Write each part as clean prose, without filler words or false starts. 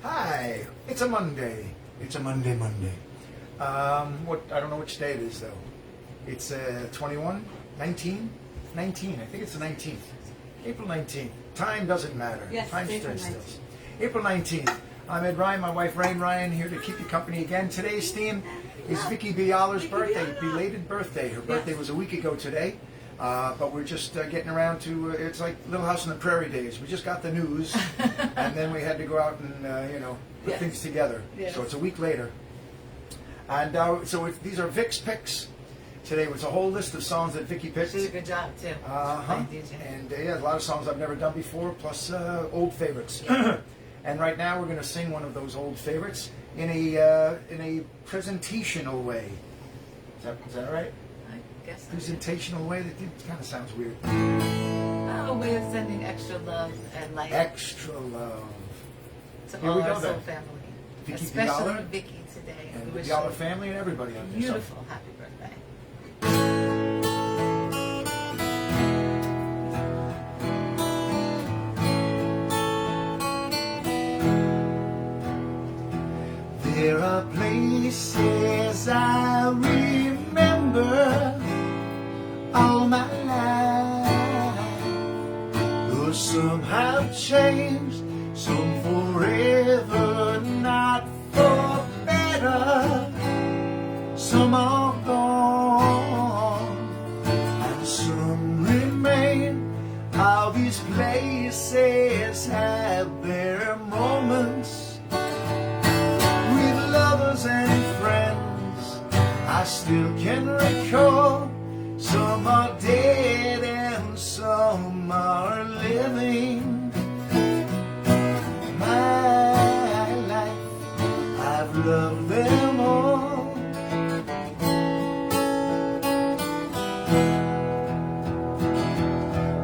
Hi, it's a Monday. It's a Monday. I don't know which day it is though. It's 21, 19, 19. I think it's the 19th. April 19th. Time doesn't matter. Yes, Time April stands 19th. still. April 19th. I'm Ed Ryan, my wife Rain Ryan, here to keep you company again. Today's theme is Vickie Bialer's birthday, belated birthday. Her birthday was a week ago today. But we're just getting around to, it's like Little House on the Prairie days. We just got the news, and then we had to go out and, put things together. Yes. So it's a week later. And these are Vic's picks. Today was a whole list of songs that Vickie picked. She did a good job, too. And a lot of songs I've never done before, plus old favorites. And right now we're going to sing one of those old favorites in a presentational way. Is that right? Presentational way? That kind of sounds weird. A way of sending extra love and light. Extra love. To Here all we our go soul then. family. Vickie Especially Bialer Vickie today. and We the wish Bialer you family and everybody out there. beautiful happy birthday. There are places I remember all my life, though some have changed, some forever, not for better. Some are gone, and some remain. All these places have their moments. And friends I still can recall. Some are dead and some are living. My life, I've loved them all.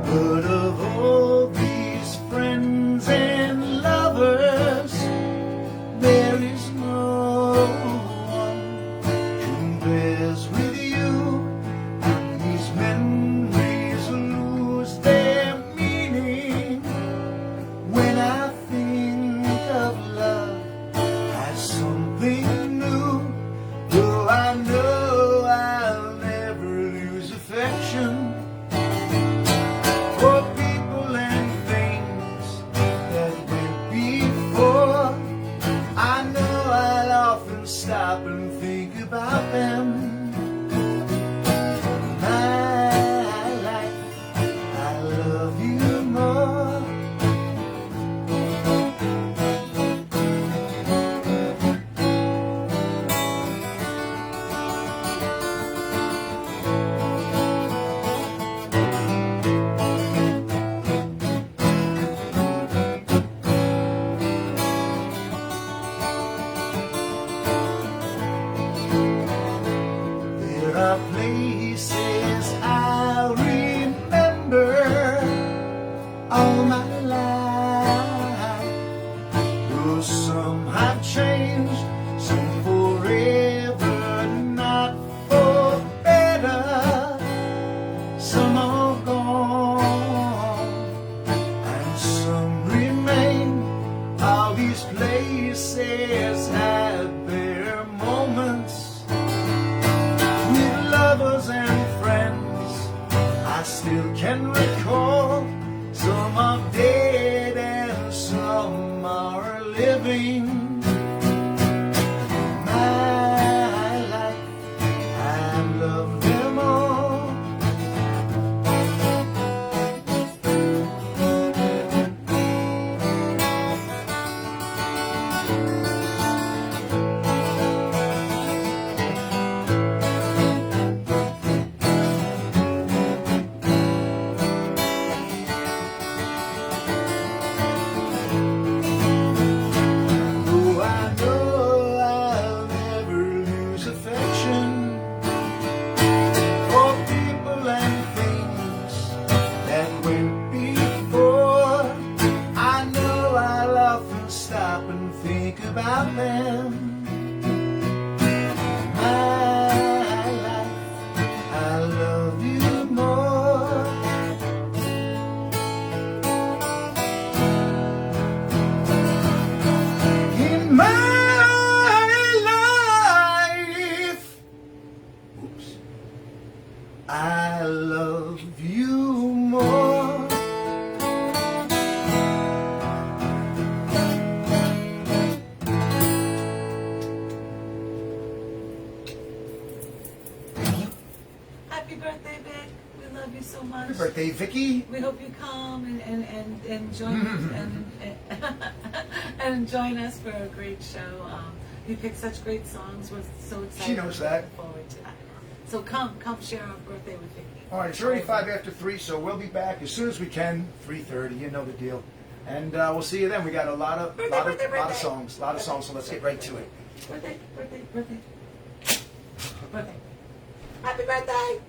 But of all these friends and lovers, there is no one compares with you, and these memories lose their meaning when I think of love as something new. Though I know I'll never lose affection for people and things that went before. I know I'll often stop and think about them. My life, I love you more. There are places I remember all my life, though some have changed, some forever, not for better. Some are gone, and some remain. All these places had their moments. Lovers and friends I still can recall. Some are dead and some are living. My life, I love them all. About them. My life, I love you more. Happy birthday, Vickie. We hope you come and join and join us for a great show. You picked such great songs. We're so excited. She knows that. Looking forward to that. So come share our birthday with Vickie. All right, it's already 5 after 3, so we'll be back as soon as we can. 3:30, you know the deal. And we'll see you then. We got a lot of songs, so let's get right to it. Birthday. Happy birthday.